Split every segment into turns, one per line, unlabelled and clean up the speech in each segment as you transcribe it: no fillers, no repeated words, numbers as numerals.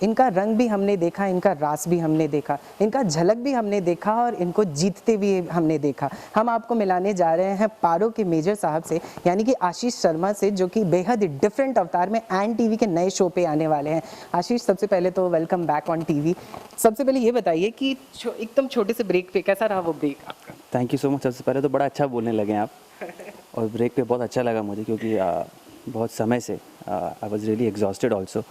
इनका रंग भी हमने देखा, इनका रास भी हमने देखा, इनका झलक भी हमने देखा और इनको जीतते भी हमने देखा। हम आपको मिलाने जा रहे हैं पारो के मेजर साहब से, यानी कि आशीष शर्मा से, जो कि बेहद डिफरेंट अवतार में एंड टीवी के नए शो पे आने वाले हैं। आशीष, सबसे पहले तो वेलकम बैक ऑन टीवी। सबसे पहले ये बताइए कि एकदम छोटे से ब्रेक पे कैसा रहा वो ब्रेक आपका?
Thank you so much. सबसे पहले तो बड़ा अच्छा बोलने लगे आप और ब्रेक पे बहुत अच्छा लगा मुझे, क्योंकि बहुत समय से I was really exhausted also,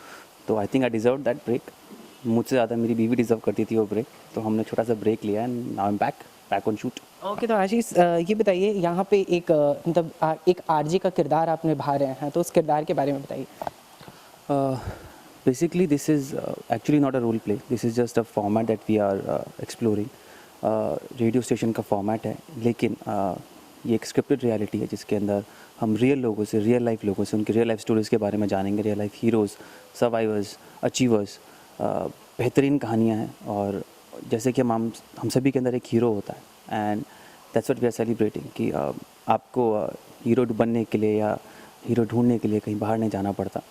तो I think I deserve that break. मुझसे ज़्यादा मेरी बीवी डिजर्व करती थी वो ब्रेक, तो हमने छोटा सा ब्रेक लिया and now I am back on shoot.
Okay, तो आशीष ये बताइए, यहाँ पे एक मतलब एक आरजे का किरदार आप निभा रहे हैं, तो उस किरदार के बारे में बताइए।
Basically this is actually not a role play, this is just a format that we are exploring. Radio station का फॉर्मेट है, लेकिन ये एक स्क्रिप्टेड रियलिटी है जिसके अंदर हम रियल लोगों से, रियल लाइफ लोगों से, उनकी रियल लाइफ स्टोरीज़ के बारे में जानेंगे। Real life heroes, survivors, achievers, बेहतरीन कहानियाँ हैं। और जैसे कि हम सभी के अंदर एक हीरो होता है, and that's what we are celebrating कि आपको हीरो बनने के लिए या हीरो ढूंढने के लिए कहीं बाहर नहीं जाना पड़ता,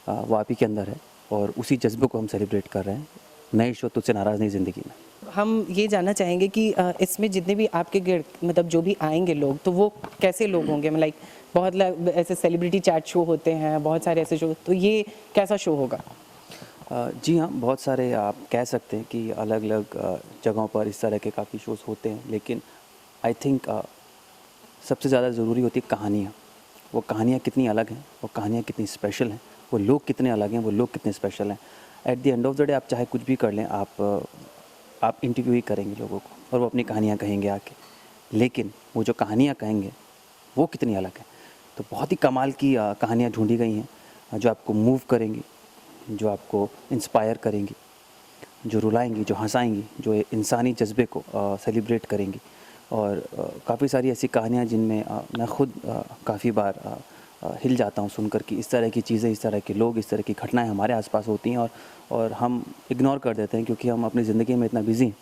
वो आप ही के अंदर है, और उसी जज्बे को हम सेलिब्रेट कर रहे हैं। नए शो तुझसे नाराज़ नहीं ज़िंदगी में।
हम ये जानना चाहेंगे कि इसमें जितने भी आपके मतलब जो भी आएंगे लोग, तो वो कैसे लोग होंगे? लाइक बहुत ऐसे सेलिब्रिटी चैट शो होते हैं, बहुत सारे ऐसे शो, तो ये कैसा शो होगा?
जी हाँ, बहुत सारे आप कह सकते हैं कि अलग अलग जगहों पर इस तरह के काफ़ी शोज़ होते हैं, लेकिन आई थिंक सबसे ज़्यादा ज़रूरी होती है कहानियाँ। वो कहानियाँ कितनी अलग हैं, वो कहानियाँ कितनी स्पेशल हैं, वो लोग कितने अलग हैं, वो लोग कितने स्पेशल हैं। At the end of the day आप चाहे कुछ भी कर लें, आप इंटरव्यू ही करेंगे लोगों को और वो अपनी कहानियाँ कहेंगे आके, लेकिन वो जो कहानियाँ कहेंगे वो कितनी अलग है। तो बहुत ही कमाल की कहानियाँ ढूंढी गई हैं जो आपको मूव करेंगी, जो आपको इंस्पायर करेंगी, जो रुलाएंगी, जो हंसाएंगी, जो इंसानी जज्बे को सेलिब्रेट करेंगी। और काफ़ी सारी ऐसी कहानियाँ जिनमें मैं खुद काफ़ी बार हिल जाता हूँ सुनकर कि इस तरह की चीज़ें, इस तरह के लोग, इस तरह की घटनाएं हमारे आसपास होती हैं और हम इग्नोर कर देते हैं, क्योंकि हम अपनी ज़िंदगी में इतना बिजी हैं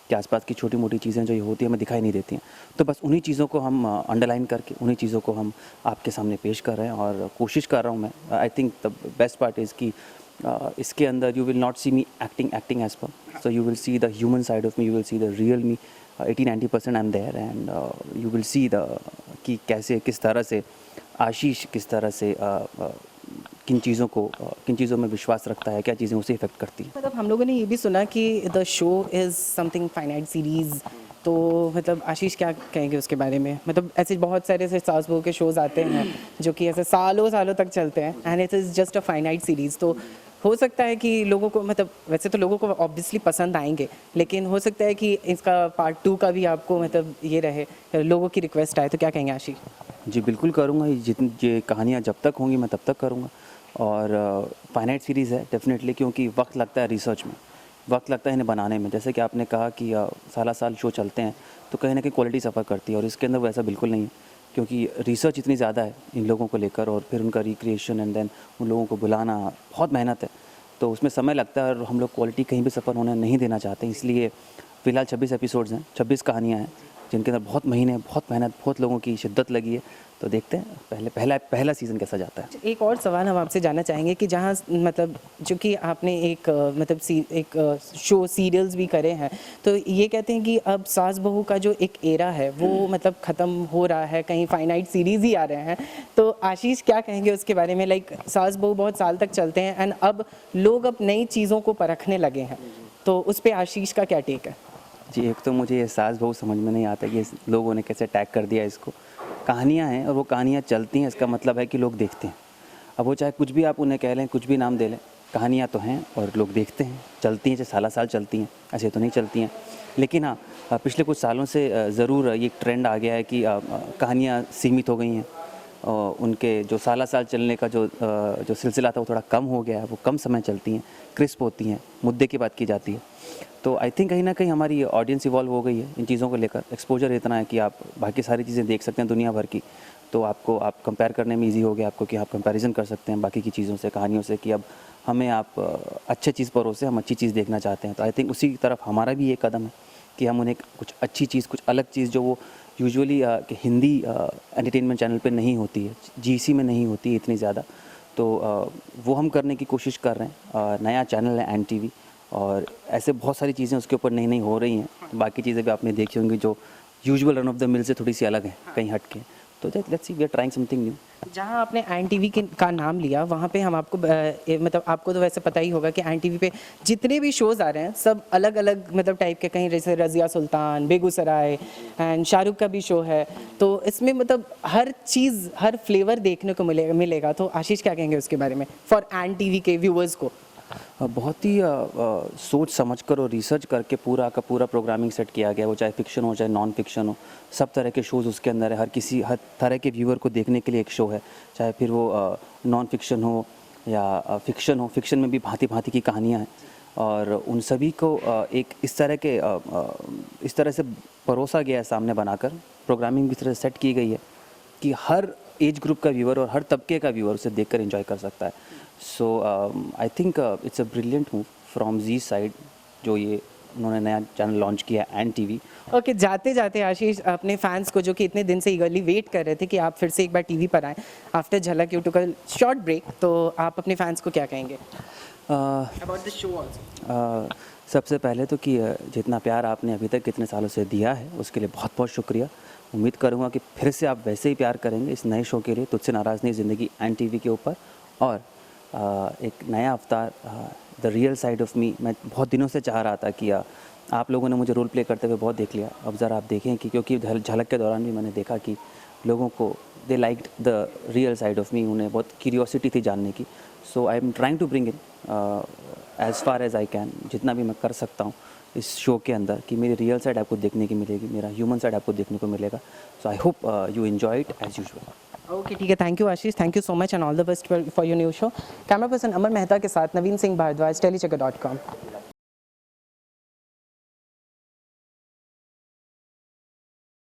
कि आसपास की छोटी मोटी चीज़ें जो ये होती हैं हमें दिखाई नहीं देती हैं। तो बस उन्हीं चीज़ों को हम अंडरलाइन करके, उन्हीं चीज़ों को हम आपके सामने पेश कर रहे हैं और कोशिश कर रहा हूँ मैं। I think the best part is कि इसके अंदर you will not see me acting as per, so you will see the human side of me, you will see the real me. 80-90% I am there, and you will see the कि कैसे, किस तरह से आशीष किस तरह से किन चीज़ों में विश्वास रखता है, क्या चीज़ें उसे इफेक्ट करती हैं।
मतलब हम लोगों ने ये भी सुना कि the show is something finite series, तो मतलब आशीष क्या कहेंगे उसके बारे में? मतलब ऐसे बहुत सारे ऐसे सास बहू के शोज़ आते हैं जो कि ऐसे सालों सालों तक चलते हैं, and it is just a finite series. तो हो सकता है कि लोगों को, मतलब वैसे तो लोगों को ऑब्वियसली पसंद आएंगे, लेकिन हो सकता है कि इसका पार्ट 2 का भी आपको मतलब ये रहे, लोगों की रिक्वेस्ट आए, तो क्या कहेंगे आशीष?
जी बिल्कुल करूँगा, ये कहानियाँ जब तक होंगी मैं तब तक करूँगा। और फाइनाइट सीरीज़ है डेफिनेटली, क्योंकि वक्त लगता है रिसर्च में, वक्त लगता है इन्हें बनाने में। जैसे कि आपने कहा कि साल शो चलते हैं, तो कहीं ना कहीं क्वालिटी सफ़र करती है, और इसके अंदर वैसा बिल्कुल नहीं है, क्योंकि रिसर्च इतनी ज़्यादा है इन लोगों को लेकर, और फिर उनका रिक्रिएशन एंड देन उन लोगों को बुलाना, बहुत मेहनत है, तो उसमें समय लगता है, और हम लोग क्वालिटी कहीं भी सफ़र होने नहीं देना चाहते। इसलिए फ़िलहाल 26 एपिसोड्स हैं, 26 कहानियाँ हैं, जिनके अंदर बहुत महीने, बहुत मेहनत, बहुत लोगों की शिद्दत लगी है। तो देखते हैं पहला सीज़न कैसा जाता है।
एक और सवाल हम आपसे जानना चाहेंगे कि जहाँ मतलब जो कि आपने एक मतलब एक शो सीरियल्स भी करे हैं, तो ये कहते हैं कि अब सास बहू का जो एक एरा है वो मतलब ख़त्म हो रहा है, कहीं फाइनाइट सीरीज़ ही आ रहे हैं, तो आशीष क्या कहेंगे उसके बारे में? लाइक सास बहू बहुत साल तक चलते हैं, एंड अब लोग अब नई चीज़ों को परखने लगे हैं, तो उस पर आशीष का क्या टेक है?
जी, एक तो मुझे ये सास बहू समझ में नहीं आता कि लोगों ने कैसे टैग कर दिया इसको। कहानियाँ हैं और वो कहानियाँ चलती हैं, इसका मतलब है कि लोग देखते हैं। अब वो चाहे कुछ भी आप उन्हें कह लें, कुछ भी नाम दे लें, कहानियाँ तो हैं और लोग देखते हैं, चलती हैं, चाहे साल चलती हैं, ऐसे तो नहीं चलती हैं। लेकिन हाँ, पिछले कुछ सालों से ज़रूर ये ट्रेंड आ गया है कि कहानियाँ सीमित हो गई हैं, उनके जो साल चलने का जो सिलसिला था वो थोड़ा कम हो गया है, वो कम समय चलती हैं, क्रिस्प होती हैं, मुद्दे की बात की जाती है। तो आई थिंक कहीं ना कहीं हमारी ऑडियंस इवॉल्व हो गई है इन चीज़ों को लेकर। एक्सपोजर इतना है कि आप बाकी सारी चीज़ें देख सकते हैं दुनिया भर की, तो आप कंपेयर करने में इजी हो गया आपको, कि आप कंपैरिजन कर सकते हैं बाकी की चीज़ों से, कहानियों से, कि अब हमें आप अच्छे चीज़ परोसे, हम अच्छी चीज़ देखना चाहते हैं। तो आई थिंक उसी तरफ हमारा भी ये कदम है कि हम उन्हें कुछ अच्छी चीज़, कुछ अलग चीज़ जो वो यूजुअली हिंदी एंटरटेनमेंट चैनल पे नहीं होती है, जीसी में नहीं होती है इतनी ज़्यादा, तो वो हम करने की कोशिश कर रहे हैं। नया चैनल है एन टीवी, और ऐसे बहुत सारी चीज़ें उसके ऊपर नई नई हो रही हैं। बाकी चीज़ें भी आपने देखी होंगी जो usual run of the mill से थोड़ी सी अलग है, कहीं हट के। तो let's see, we are trying something new.
जहाँ आपने एन टीवी का नाम लिया वहाँ पे हम आपको मतलब आपको तो वैसे पता ही होगा कि एन टीवी पे जितने भी शोज़ आ रहे हैं सब अलग अलग मतलब टाइप के, कहीं जैसे रज़िया सुल्तान, बेगूसराय, एंड शाहरुख का भी शो है। तो इसमें मतलब हर चीज़, हर फ्लेवर देखने को मिलेगा। तो आशीष क्या कहेंगे उसके बारे में फॉर एन टीवी के व्यूअर्स को?
बहुत ही सोच समझ कर और रिसर्च करके पूरा का पूरा प्रोग्रामिंग सेट किया गया, वो चाहे फिक्शन हो चाहे नॉन फिक्शन हो, सब तरह के शोज़ उसके अंदर है। हर तरह के व्यूअर को देखने के लिए एक शो है, चाहे फिर वो नॉन फिक्शन हो या फिक्शन हो। फिक्शन में भी भांति भांति की कहानियाँ हैं, और उन सभी को एक इस तरह से परोसा गया है सामने बनाकर, प्रोग्रामिंग भी इस तरह से सेट की गई है कि हर एज ग्रुप का व्यूअर और हर तबके का व्यूअर उसे देखकर एंजॉय कर सकता है। So I think it's a brilliant move from Zee side, जो ये उन्होंने नया चैनल लॉन्च किया एन टीवी।
ओके, जाते जाते आशीष अपने फैंस को जो कि इतने दिन से ईगरली वेट कर रहे थे कि आप फिर से एक बार टीवी पर आएँ after Jhalak, you took a short break, तो आप अपने फैंस को क्या कहेंगे अबाउट द शो आल्सो?
सबसे पहले तो कि जितना प्यार आपने अभी तक कितने सालों से दिया है उसके लिए बहुत बहुत शुक्रिया। उम्मीद करूँगा कि फिर से आप वैसे ही प्यार करेंगे इस नए शो के लिए, तुझसे नाराज़ नहीं ज़िंदगी एन टीवी के ऊपर। और एक नया अवतार, द रियल साइड ऑफ मी, मैं बहुत दिनों से चाह रहा था कि आप लोगों ने मुझे रोल प्ले करते हुए बहुत देख लिया। अब ज़रा आप देखें कि, क्योंकि झलक के दौरान भी मैंने देखा कि लोगों को they liked the real side of me, उन्हें बहुत क्यूरियोसिटी थी जानने की। So I am trying to bring in as far as I can, जितना भी मैं कर सकता हूँ इस शो के अंदर, कि मेरी रियल साइड आपको देखने की मिलेगी, मेरा ह्यूमन साइड आपको देखने को मिलेगा। So I hope you enjoy it as usual.
Okay, ठीक है, thank you Ashish, thank you so much and all the best for your new show. Camera person Amar Mehta के साथ नवीन सिंह भारद्वाज, टेलीचक्कर.com।